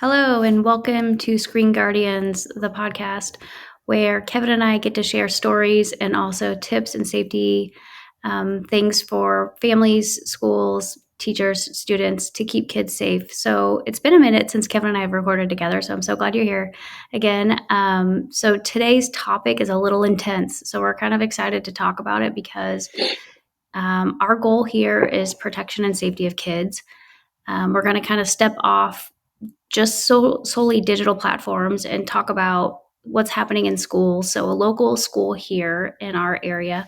Hello, and welcome to Screen Guardians, the podcast where Kevin and I get to share stories and also tips and safety things for families, schools, teachers, students to keep kids safe. So it's been a minute since Kevin and I have recorded together, so I'm so glad you're here again. So today's topic is a little intense, so we're kind of excited to talk about it because our goal here is protection and safety of kids. We're going to kind of step off just solely digital platforms and talk about what's happening in schools. So a local school here in our area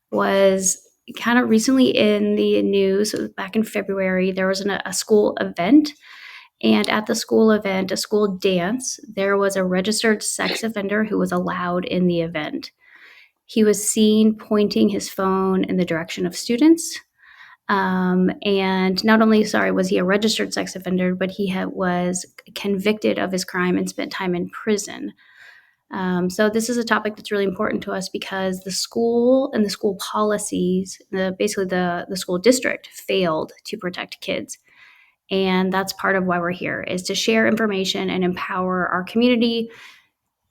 was kind of recently in the news. Back in February, there was a school event. And at the school event, a school dance, there was a registered sex offender who was allowed in the event. He was seen pointing his phone in the direction of students. And not only, was he a registered sex offender, but he was convicted of his crime and spent time in prison. So this is a topic that's really important to us because the school and the school policies, basically the school district failed to protect kids. And that's part of why we're here, is to share information and empower our community,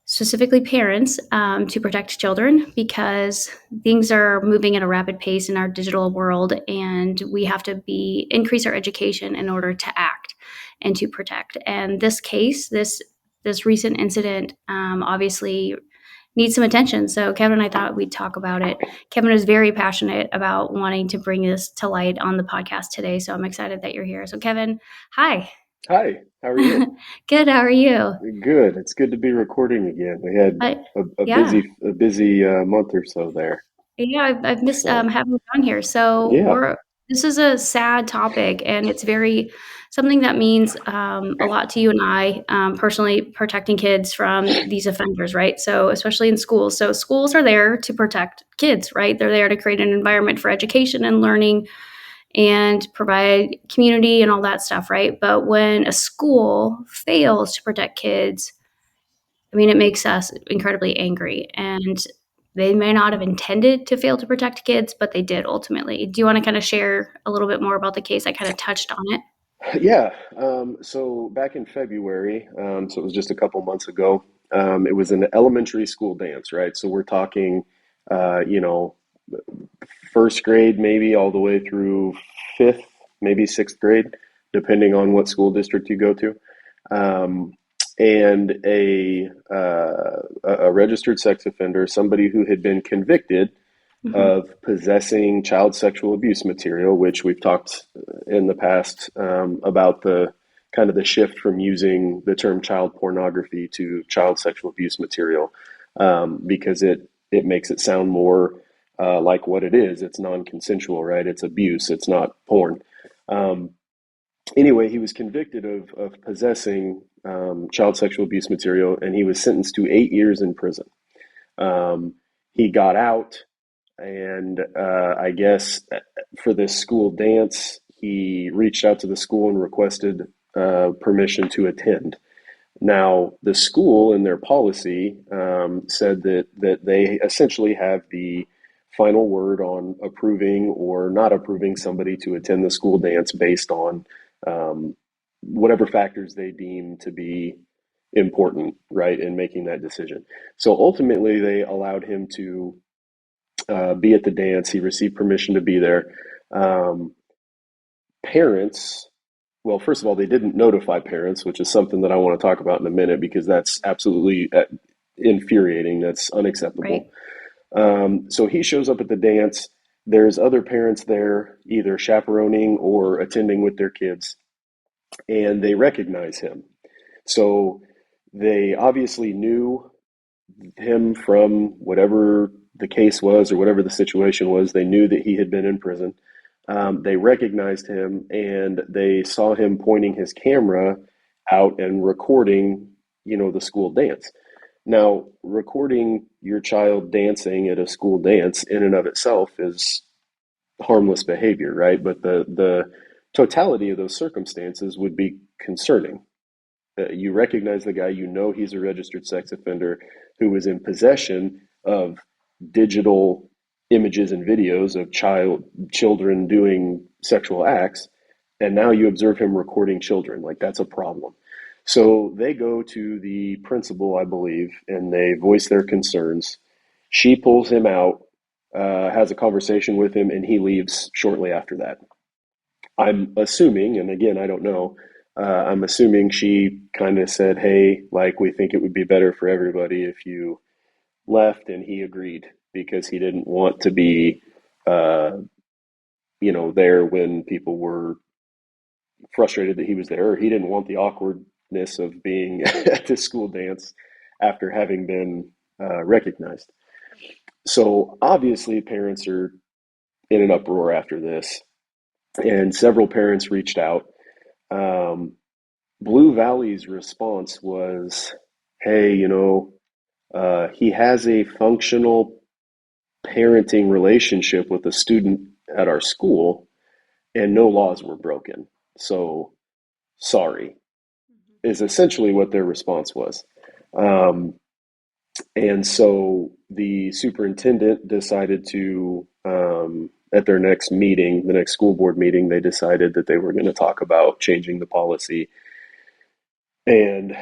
specifically parents, to protect children, because things are moving at a rapid pace in our digital world, and we have to increase our education in order to act and to protect. And this case, this recent incident, obviously needs some attention. So Kevin and I thought we'd talk about it. Kevin is very passionate about wanting to bring this to light on the podcast today. So I'm excited that you're here. So Kevin, hi. Hi, how are you? Good. How are you? Good. It's good to be recording again. We had I, a yeah. busy month or so there. Yeah, I've missed So having you on here. So yeah, this is a sad topic, and it's very something that means a lot to you and I, personally, protecting kids from these offenders, right? So especially in schools. So schools are there to protect kids, right? They're there to create an environment for education and learning and provide community and all that stuff, right? But when a school fails to protect kids, I mean, it makes us incredibly angry. And they may not have intended to fail to protect kids, but they did ultimately. Do you want to kind of share a little bit more about the case? I kind of touched on it. yeah. So back in February, so it was just a couple months ago. It was an elementary school dance, right? So we're talking, uh, you know, first grade maybe all the way through fifth, maybe sixth grade, depending on what school district you go to. Um, and a registered sex offender, somebody who had been convicted Hmm. of possessing child sexual abuse material, which we've talked in the past about the kind of the shift from using the term child pornography to child sexual abuse material, because it makes it sound more like what it is. It's non-consensual, right? It's abuse. It's not porn. Um, anyway, he was convicted of possessing child sexual abuse material, and he was sentenced to 8 years in prison. He got out, and I guess for this school dance, he reached out to the school and requested permission to attend. Now, the school in their policy said that they essentially have the final word on approving or not approving somebody to attend the school dance based on um, whatever factors they deem to be important, right, in making that decision. So ultimately, they allowed him to be at the dance. He received permission to be there. Um, Parents, well, first of all, they didn't notify parents, which is something that I want to talk about in a minute because that's absolutely infuriating. That's Right. unacceptable. So he shows up at the dance. There's other parents there, either chaperoning or attending with their kids, and they recognize him. So they obviously knew him from whatever the case was or whatever the situation was. They knew that he had been in prison. They recognized him and they saw him pointing his camera out and recording, the school dance. Now, recording your child dancing at a school dance in and of itself is harmless behavior, right? But the totality of those circumstances would be concerning. You recognize the guy, you know he's a registered sex offender who was in possession of digital images and videos of children doing sexual acts, and now you observe him recording children. Like, that's a problem. So they go to the principal, I believe, and they voice their concerns. She pulls him out, has a conversation with him, and he leaves shortly after that. I'm assuming, and again, I don't know, I'm assuming she kind of said, hey, like, we think it would be better for everybody if you left, and he agreed because he didn't want to be, uh, there when people were frustrated that he was there, or he didn't want the awkwardness of being at the school dance after having been recognized. So obviously, parents are in an uproar after this, and several parents reached out. Um, Blue Valley's response was, hey, he has a functional parenting relationship with a student at our school, and no laws were broken. So sorry, is essentially what their response was. Um, and so the superintendent decided to, at their next meeting, the next school board meeting, they decided that they were going to talk about changing the policy. And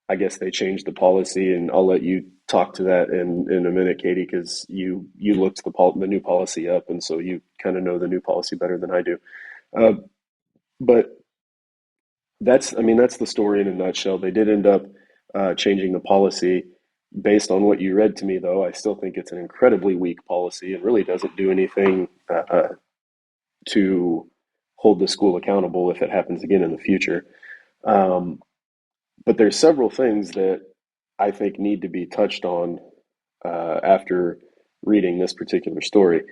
I guess they changed the policy, and I'll let you talk to that in a minute, Katie, because you looked the new policy up, and so you kind of know the new policy better than I do. Uh, but that's the story in a nutshell. They did end up changing the policy. Based on what you read to me, though, I still think it's an incredibly weak policy and really doesn't do anything to hold the school accountable if it happens again in the future. Um, but there's several things that I think need to be touched on after reading this particular story.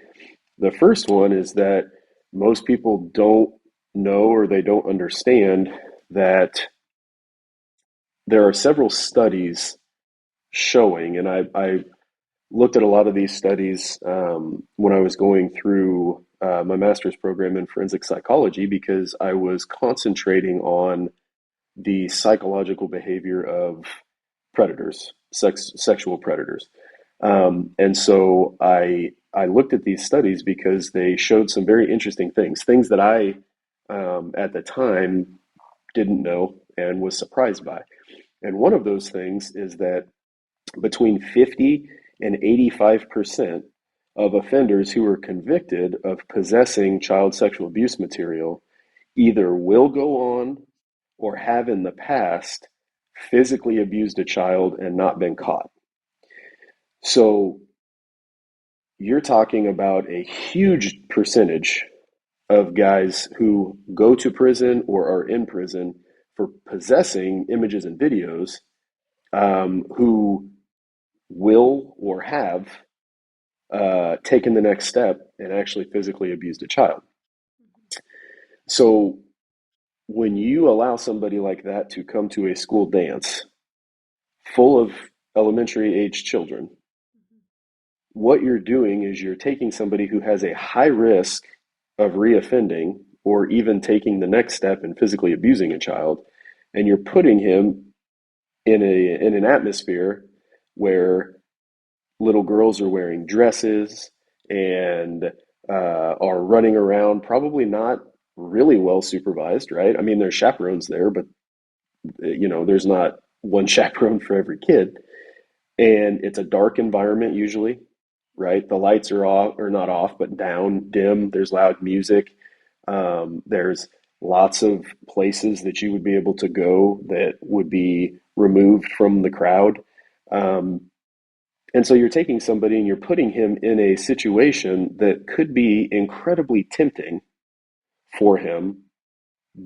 The first one is that most people don't know or they don't understand that there are several studies showing, and I looked at a lot of these studies when I was going through my master's program in forensic psychology because I was concentrating on the psychological behavior of predators, sexual predators. And so I looked at these studies because they showed some very interesting things that I at the time didn't know and was surprised by. And one of those things is that between 50 and 85% of offenders who are convicted of possessing child sexual abuse material either will go on or have in the past physically abused a child and not been caught. So you're talking about a huge percentage of guys who go to prison or are in prison for possessing images and videos who will or have taken the next step and actually physically abused a child. So when you allow somebody like that to come to a school dance full of elementary age children, what you're doing is you're taking somebody who has a high risk of reoffending or even taking the next step in physically abusing a child, and you're putting him in an atmosphere where little girls are wearing dresses and are running around, probably not really well supervised, right? I mean, there's chaperones there, but there's not one chaperone for every kid, and it's a dark environment usually, right? The lights are off, or not off, but down, dim. There's loud music. There's lots of places that you would be able to go that would be removed from the crowd. Um, and so you're taking somebody and you're putting him in a situation that could be incredibly tempting for him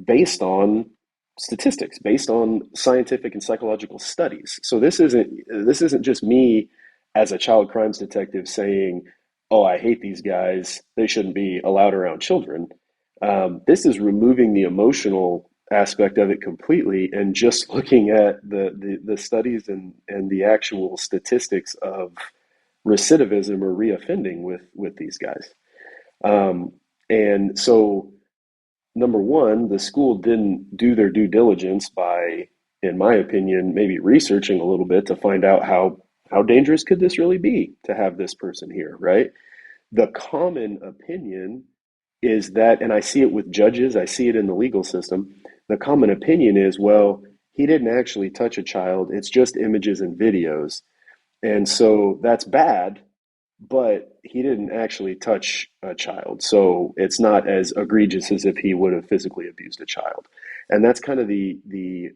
based on statistics, based on scientific and psychological studies. So this isn't just me as a child crimes detective saying, "Oh, I hate these guys. They shouldn't be allowed around children." This is removing the emotional aspect of it completely and just looking at the studies and the actual statistics of recidivism or reoffending with these guys. And so number one, the school didn't do their due diligence by, in my opinion, maybe researching a little bit to find out how dangerous could this really be to have this person here, right? The common opinion is that, and I see it with judges, I see it in the legal system, the common opinion is, well, he didn't actually touch a child. It's just images and videos. And so that's bad, but he didn't actually touch a child. So it's not as egregious as if he would have physically abused a child. And that's kind of the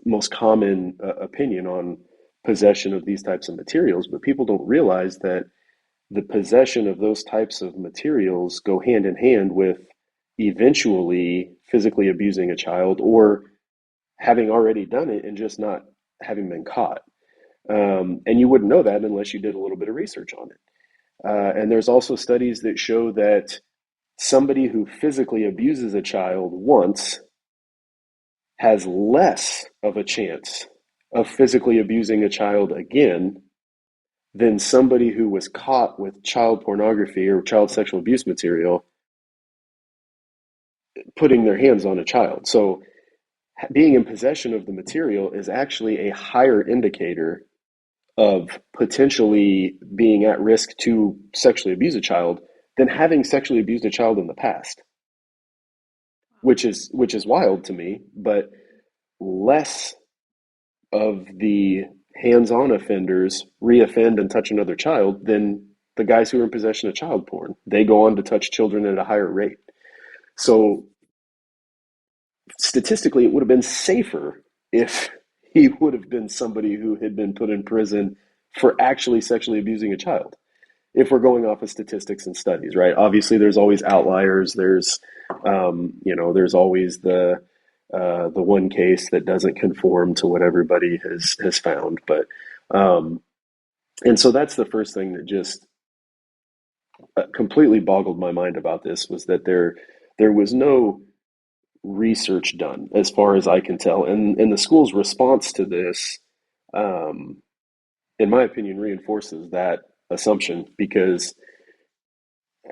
most common opinion on possession of these types of materials. But people don't realize that the possession of those types of materials go hand in hand with eventually physically abusing a child or having already done it and just not having been caught. And you wouldn't know that unless you did a little bit of research on it. And there's also studies that show that somebody who physically abuses a child once has less of a chance of physically abusing a child again than somebody who was caught with child pornography or child sexual abuse material putting their hands on a child. So being in possession of the material is actually a higher indicator of potentially being at risk to sexually abuse a child than having sexually abused a child in the past, which is wild to me, but less of the hands-on offenders reoffend and touch another child than the guys who are in possession of child porn. They go on to touch children at a higher rate. So statistically, it would have been safer if he would have been somebody who had been put in prison for actually sexually abusing a child. If we're going off of statistics and studies, right? Obviously, there's always outliers. There's always the one case that doesn't conform to what everybody has found. But and so that's the first thing that just completely boggled my mind about this was that there was no research done, as far as I can tell, and the school's response to this, um, in my opinion, reinforces that assumption because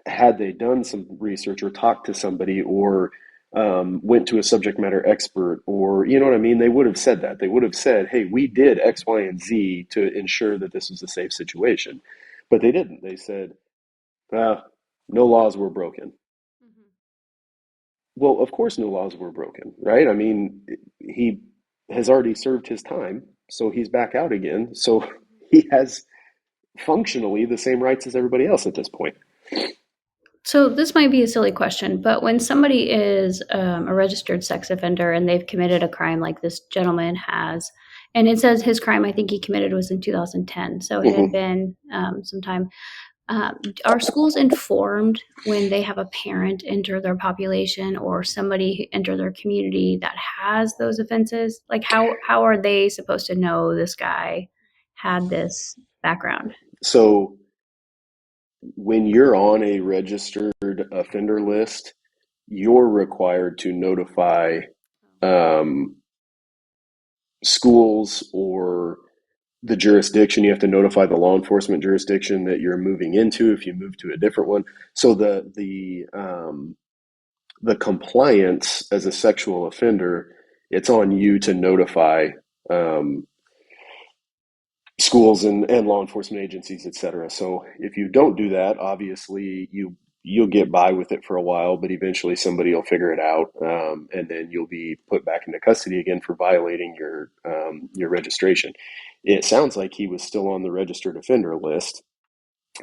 had they done some research or talked to somebody or went to a subject matter expert or you know what I mean, they would have said that. They would have said, hey, we did X, Y, and Z to ensure that this was a safe situation. But they didn't. They said, no laws were broken. Mhm. Well, of course, no laws were broken, right? I mean, he has already served his time, so he's back out again. So he has functionally the same rights as everybody else at this point. So this might be a silly question, but when somebody is a registered sex offender and they've committed a crime like this gentleman has, and it says his crime I think he committed was in 2010, so it had Mhm. been some time. Are schools informed when they have a parent enter their population or somebody enter their community that has those offenses? Like how are they supposed to know this guy had this background? So when you're on a registered offender list, you're required to notify um, schools or the jurisdiction. You have to notify the law enforcement jurisdiction that you're moving into if you move to a different one. So the compliance as a sexual offender, it's on you to notify um, schools and law enforcement agencies, et cetera. So if you don't do that, obviously you'll get by with it for a while, but eventually somebody will figure it out, and then you'll be put back into custody again for violating your registration. It sounds like he was still on the registered offender list,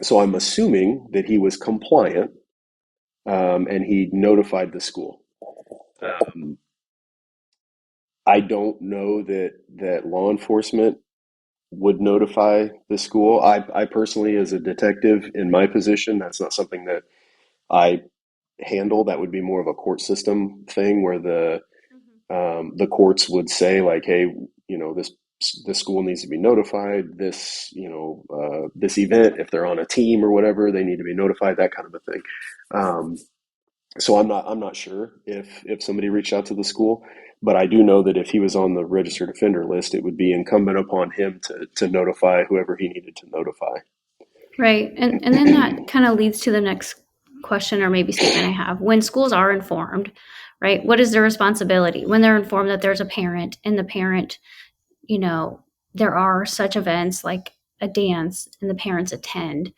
so I'm assuming that he was compliant, and he notified the school. Um, I don't know that law enforcement would notify the school. I personally, as a detective in my position, that's not something that I handle. That would be more of a court system thing where the courts would say like, hey, this school needs to be notified. This event, if they're on a team or whatever, they need to be notified. That kind of a thing. Um, so I'm not sure if somebody reached out to the school, but I do know that if he was on the registered offender list, it would be incumbent upon him to notify whoever he needed to notify. Right. And then that kind of leads to the next question or maybe statement I have. When schools are informed, right, what is their responsibility? When they're informed that there's a parent and the parent, you know, there are such events like a dance and the parents attend.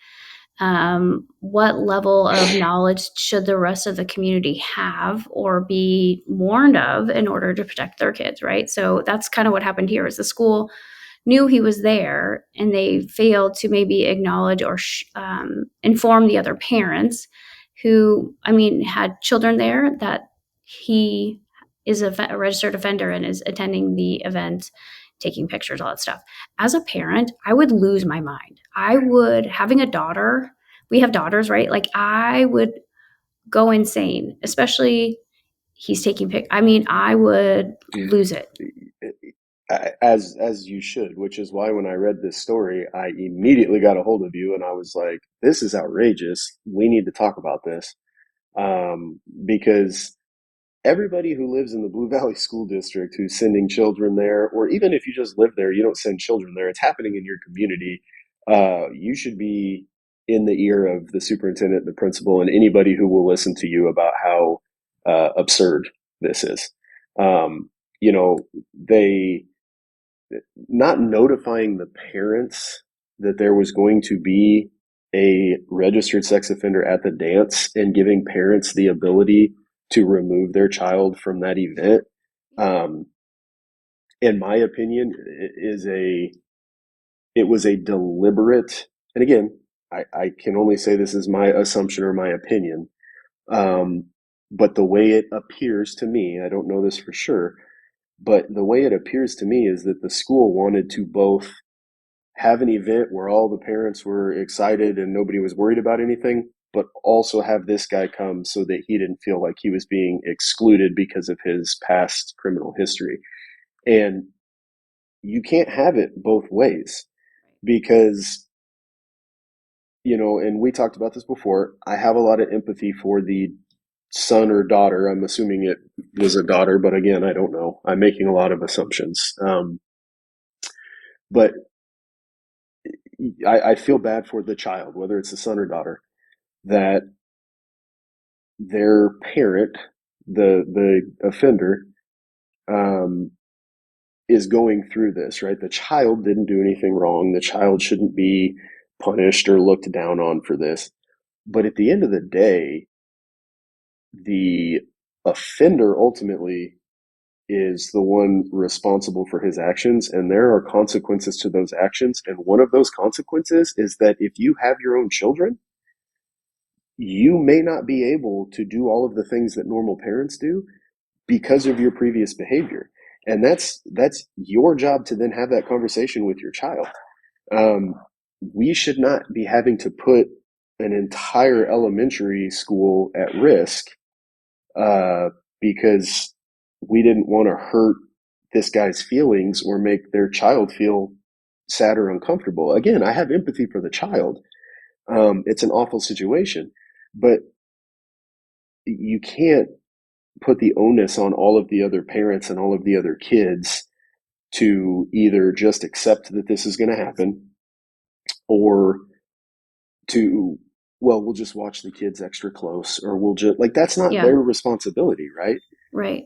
What level of knowledge should the rest of the community have or be warned of in order to protect their kids, right? So that's kind of what happened here is the school knew he was there and they failed to maybe acknowledge or inform the other parents who, I mean, had children there that he is a registered offender and is attending the event, taking pictures, all that stuff. As a parent, I would lose my mind. I would, having a daughter, we have daughters, right? Like I would go insane, especially he's taking I mean, I would lose it. As you should, which is why when I read this story, I immediately got a hold of you and I was like, "This is outrageous. We need to talk about this." Because everybody who lives in the Blue Valley School District who's sending children there, or even if you just live there, you don't send children there, it's happening in your community. You should be in the ear of the superintendent, the principal, and anybody who will listen to you about how absurd this is. You know, they not notifying the parents that there was going to be a registered sex offender at the dance and giving parents the ability to remove their child from that event, um, in my opinion, it was a deliberate. And again, I can only say this is my assumption or my opinion, um, but the way it appears to me, I don't know this for sure, but the way it appears to me is that the school wanted to both have an event where all the parents were excited and nobody was worried about anything, but also have this guy come so that he didn't feel like he was being excluded because of his past criminal history. And you can't have it both ways because, and we talked about this before, I have a lot of empathy for the son or daughter. I'm assuming it was a daughter, but again, I don't know. I'm making a lot of assumptions. But I feel bad for the child, whether it's a son or daughter, that their parent, the offender, um, is going through this, right? The child didn't do anything wrong. The child shouldn't be punished or looked down on for this. But at the end of the day, the offender ultimately is the one responsible for his actions, and there are consequences to those actions. And one of those consequences is that if you have your own children, you may not be able to do all of the things that normal parents do because of your previous behavior. And that's your job to then have that conversation with your child. Um, we should not be having to put an entire elementary school at risk uh, because we didn't want to hurt this guy's feelings or make their child feel sad or uncomfortable. Again, I have empathy for the child. It's an awful situation, but you can't put the onus on all of the other parents and all of the other kids to either just accept that this is going to happen or to, well, we'll just watch the kids extra close or we'll just, like, that's not Yeah, their responsibility, right? right.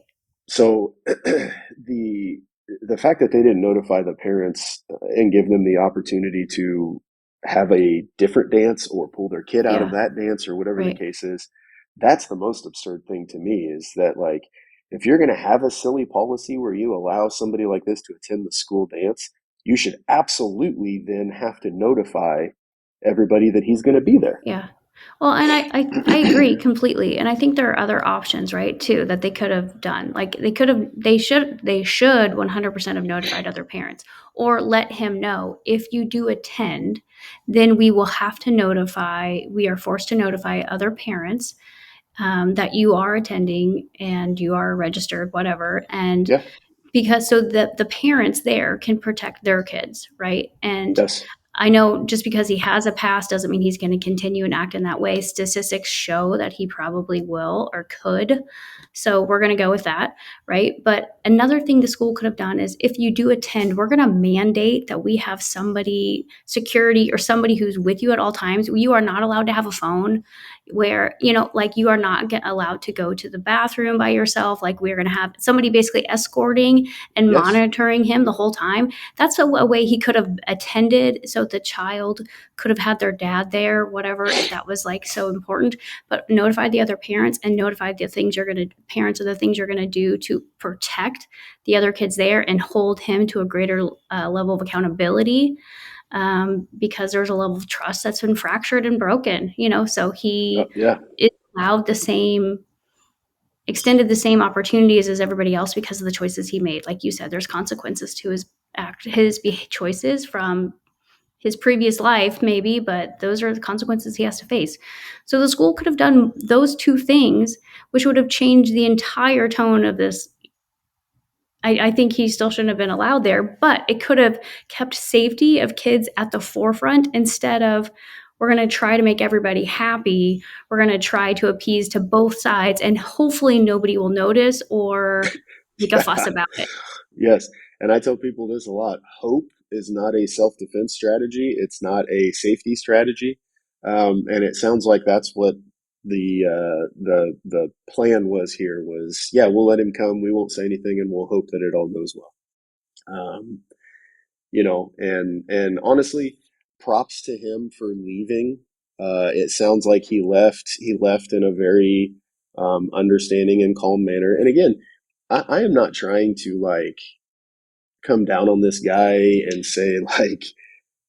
So the the fact that they didn't notify the parents and give them the opportunity to have a different dance or pull their kid out of Yeah, that dance or whatever the right. case is, that's the most absurd thing to me is that, like, if you're going to have a silly policy where you allow somebody like this to attend the school dance, you should absolutely then have to notify everybody that he's going to be there. Yeah. Well, and I agree completely. And I think there are other options, right, too, that they could have done. Like they should 100% have notified other parents or let him know if you do attend, then we will have to notify, we are forced to notify other parents that you are attending and you are registered, whatever. And Yeah. because so that the parents there can protect their kids, right? And Yes. I know just because he has a past doesn't mean he's going to continue and act in that way. Statistics show that he probably will or could. So we're going to go with that, right? But another thing the school could have done is if you do attend, we're going to mandate that we have somebody, security or somebody who's with you at all times. You are not allowed to have a phone where, like you are not allowed to go to the bathroom by yourself. Like we're going to have somebody basically escorting and Yes. monitoring him the whole time. That's a way he could have attended so the child could have had their dad there, whatever, if that was like so important, but notify the other parents and notify the things parents of the things you're going to do to protect the other kids there and hold him to a greater level of accountability, because there's a level of trust that's been fractured and broken, so he Yeah. is allowed extended the same opportunities as everybody else because of the choices he made. Like you said, there's consequences to his choices from his previous life, maybe, but those are the consequences he has to face. So the school could have done those two things, which would have changed the entire tone of this. I think he still shouldn't have been allowed there, but it could have kept safety of kids at the forefront instead of, we're going to try to make everybody happy. We're going to try to appease to both sides, and hopefully nobody will notice or make a fuss about it. Yes. And I tell people this a lot. Hope is not a self-defense strategy. It's not a safety strategy. And it sounds like that's what the plan was here was, yeah, we'll let him come. We won't say anything and we'll hope that it all goes well. Um, and honestly, props to him for leaving. It sounds like he left in a very, understanding and calm manner. And again, I am not trying to like come down on this guy and say like,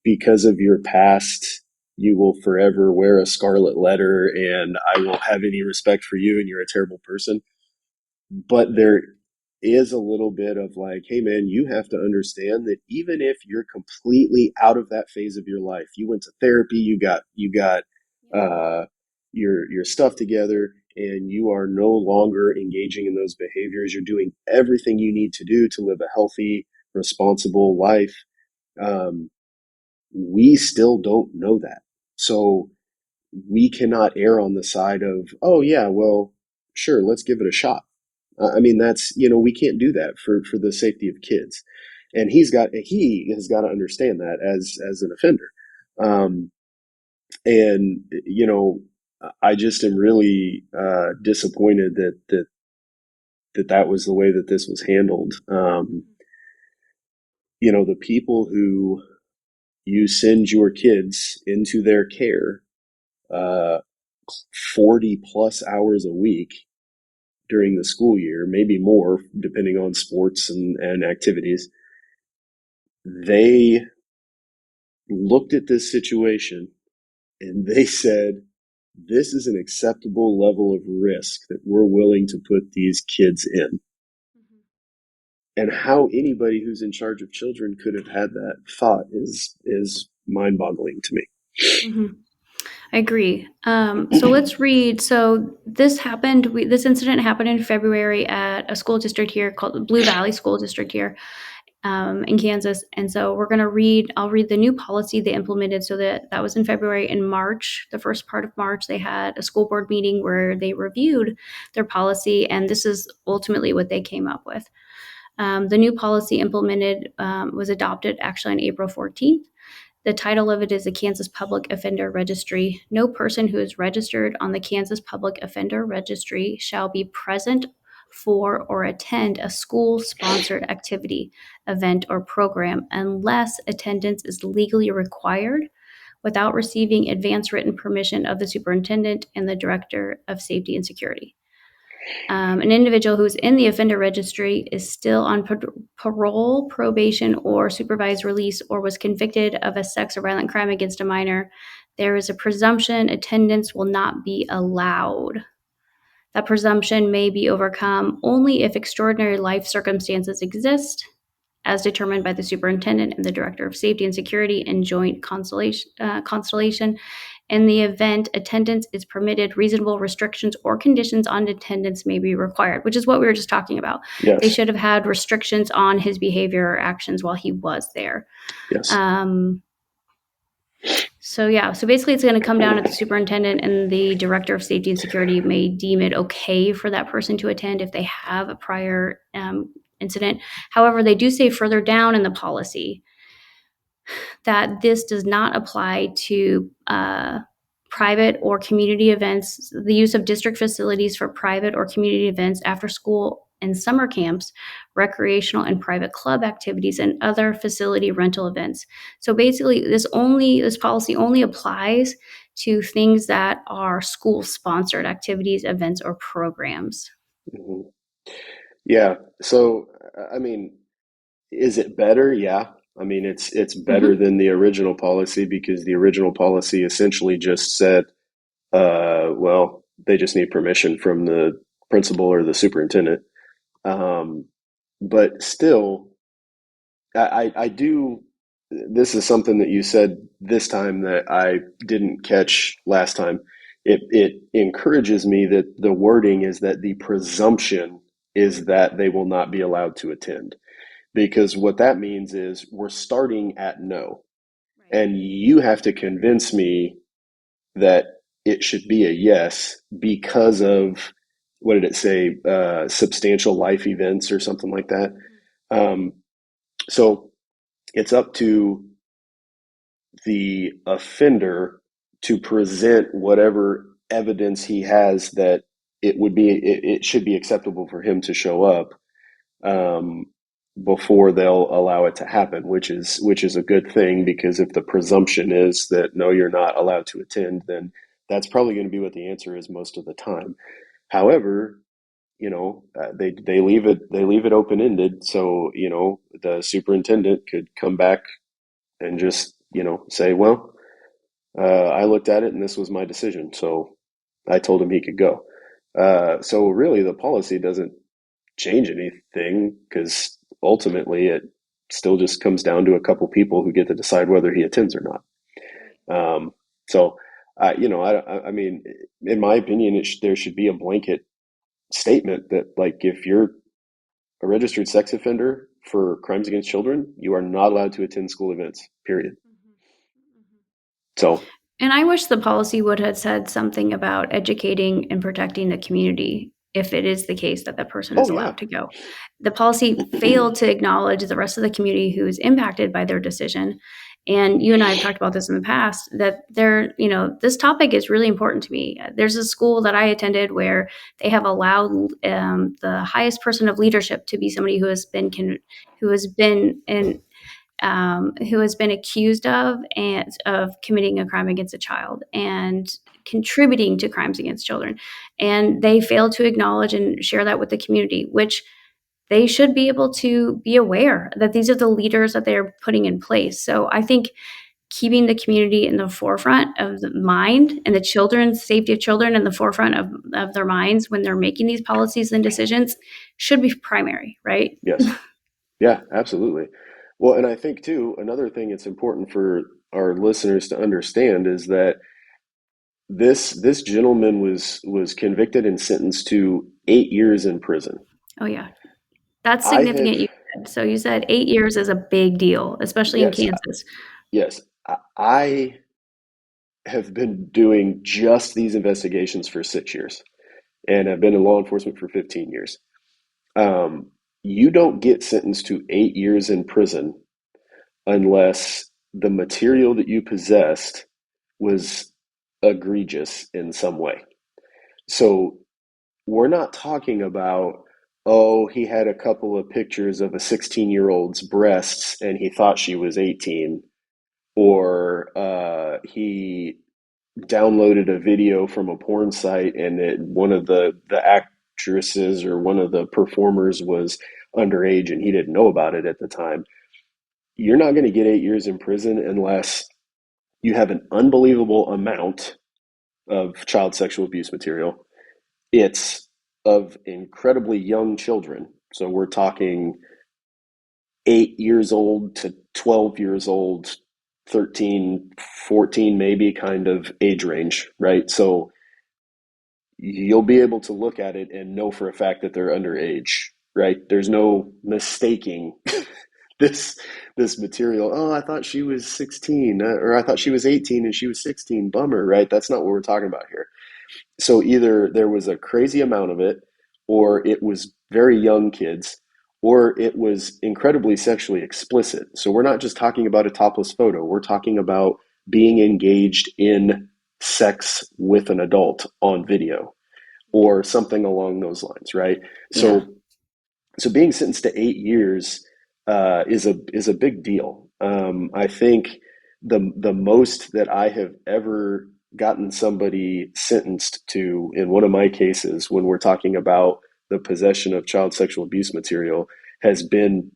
because of your past, you will forever wear a scarlet letter and I won't have any respect for you and you're a terrible person. But there is a little bit of like, hey man, you have to understand that even if you're completely out of that phase of your life, you went to therapy, you got your stuff together, and you are no longer engaging in those behaviors. You're doing everything you need to do to live a healthy, responsible life. Um, we still don't know that, so we cannot err on the side of, oh yeah, well, sure, let's give it a shot. I mean, that's, we can't do that for the safety of kids. And he has got to understand that as an offender. Um, and, I just am really, disappointed that was the way that this was handled. The people who you send your kids into their care, uh, 40 plus hours a week during the school year, maybe more, depending on sports and activities. They looked at this situation and they said, this is an acceptable level of risk that we're willing to put these kids in. And how anybody who's in charge of children could have had that thought is mind-boggling to me. Mm-hmm. I agree. So let's read. So this happened. This incident happened in February at a school district here called the Blue Valley School District here in Kansas. And so I'll read the new policy they implemented. So that was in February. In March, the first part of March, they had a school board meeting where they reviewed their policy. And this is ultimately what they came up with. The new policy implemented was adopted actually on April 14th. The title of it is the Kansas Public Offender Registry. No person who is registered on the Kansas Public Offender Registry shall be present for or attend a school-sponsored activity, event, or program unless attendance is legally required without receiving advance written permission of the superintendent and the director of safety and security. An individual who's in the offender registry is still on parole, probation, or supervised release, or was convicted of a sex or violent crime against a minor, there is a presumption attendance will not be allowed. That presumption may be overcome only if extraordinary life circumstances exist, as determined by the superintendent and the director of safety and security in joint constellation. In the event attendance is permitted, reasonable restrictions or conditions on attendance may be required, which is what we were just talking about. Yes. They should have had restrictions on his behavior or actions while he was there. Yes. So basically it's going to come down to the superintendent, and the director of safety and security may deem it okay for that person to attend if they have a prior incident. However, they do say further down in the policy that this does not apply to private or community events. The use of district facilities for private or community events after school and summer camps, recreational and private club activities, and other facility rental events. So basically, this policy only applies to things that are school sponsored activities, events, or programs. Mhm. Yeah. So, I mean, is it better? Yeah. I mean, it's better Hmm. than the original policy because the original policy essentially just said, well, they just need permission from the principal or the superintendent. Um, but still, I do. This is something that you said this time that I didn't catch last time. It encourages me that the wording is that the presumption is that they will not be allowed to attend. Because what that means is we're starting at no. Right. And you have to convince me that it should be a yes because of, what did it say, substantial life events or something like that. Mhm. Um, so it's up to the offender to present whatever evidence he has that it should be acceptable for him to show up, um, before they'll allow it to happen, which is a good thing because if the presumption is that no, you're not allowed to attend, then that's probably going to be what the answer is most of the time. However, they leave it open ended, so the superintendent could come back and just say, well, I looked at it and this was my decision, so I told him he could go. So really, the policy doesn't change anything because ultimately it still just comes down to a couple people who get to decide whether he attends or not. Right. So, I mean, in my opinion, there should be a blanket statement that, like, if you're a registered sex offender for crimes against children, you are not allowed to attend school events, period. Mhm. Mhm. So, And I wish the policy would have said something about educating and protecting the community if it is the case that that person is oh, yeah. allowed to go. The policy failed to acknowledge the rest of the community who is impacted by their decision. And you and I have talked about this in the past that this topic is really important to me. There's a school that I attended where they have allowed the highest person of leadership to be somebody who has been in who has been accused of committing a crime against a child and contributing to crimes against children, and they fail to acknowledge and share that with the community, which they should be able to be aware that these are the leaders that they're putting in place. So I think keeping the community in the forefront of the mind and the children's safety of children in the forefront of their minds when they're making these policies and decisions should be primary, right? Yes. Yeah, absolutely. Well, and I think too, another thing it's important for our listeners to understand is that this gentleman was convicted and sentenced to 8 years in prison. Oh yeah. That's I have, significant, you said. So you said 8 years is a big deal, especially in yes, Kansas. yes, I have been doing just these investigations for 6 years, and I've been in law enforcement for 15 years. Um, you don't get sentenced to 8 years in prison unless the material that you possessed was egregious in some way. So we're not talking about, oh, he had a couple of pictures of a 16-year-old's breasts and he thought she was 18, or he downloaded a video from a porn site and one of the actresses or one of the performers was underage and he didn't know about it at the time. You're not going to get 8 years in prison unless you have an unbelievable amount of child sexual abuse material. It's of incredibly young children. So we're talking 8 years old to 12 years old, 13, 14, maybe kind of age range, right? So you'll be able to look at it and know for a fact that they're underage, right? There's no mistaking this this material. Oh, I thought she was 16, or I thought she was 18 and she was 16. Bummer, right? That's not what we're talking about here. So either there was a crazy amount of it, or it was very young kids, or it was incredibly sexually explicit. So we're not just talking about a topless photo. We're talking about being engaged in sex with an adult on video or something along those lines, right? Yeah. So So being sentenced to 8 years is a big deal. I think the most that I have ever gotten somebody sentenced to in one of my cases, when we're talking about the possession of child sexual abuse material, has been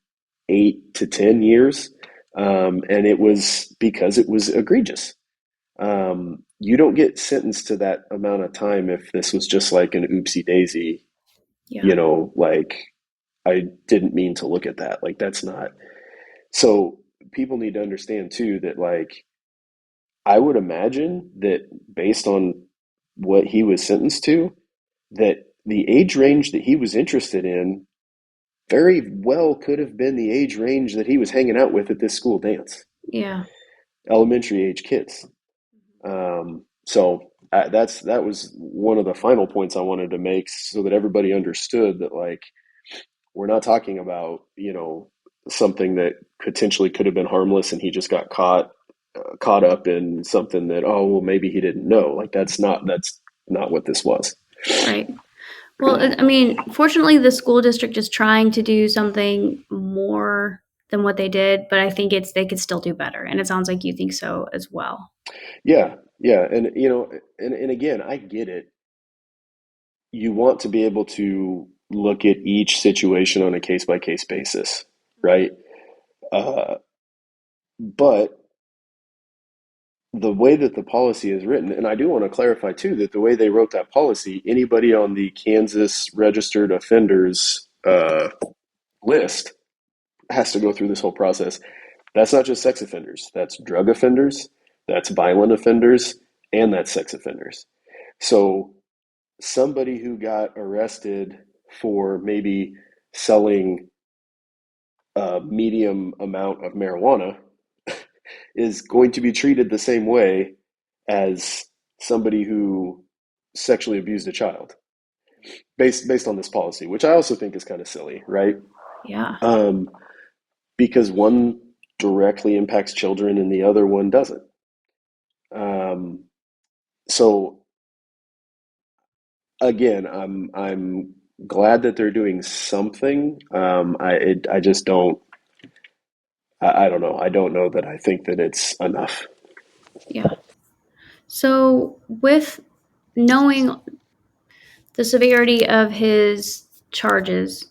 8 to 10 years, and it was because it was egregious. You don't get sentenced to that amount of time if this was just like an oopsie daisy, Yeah. like I didn't mean to look at that. Like that's not. So people need to understand too that like I would imagine that based on what he was sentenced to, that the age range that he was interested in very well could have been the age range that he was hanging out with at this school dance, Yeah. elementary age kids. So that was one of the final points I wanted to make, so that everybody understood that like we're not talking about something that potentially could have been harmless and he just got caught up in something that, oh well, maybe he didn't know. Like that's not what this was. Right. Well, I mean, fortunately, the school district is trying to do something more than what they did, but I think they could still do better, and it sounds like you think so as well. Yeah, yeah, and and again, I get it. You want to be able to look at each situation on a case by case basis, right? uh, but the way that the policy is written, and I do want to clarify too that the way they wrote that policy, anybody on the Kansas registered offenders list has to go through this whole process. That's not just sex offenders, that's drug offenders, that's violent offenders, and that's sex offenders. So somebody who got arrested for maybe selling a medium amount of marijuana is going to be treated the same way as somebody who sexually abused a child based on this policy, which I also think is kind of silly, right? Yeah. Um, because one directly impacts children and the other one doesn't. Um, so again, I'm glad that they're doing something. I just don't. I don't know. I don't know that I think that it's enough. Yeah. So, with knowing the severity of his charges,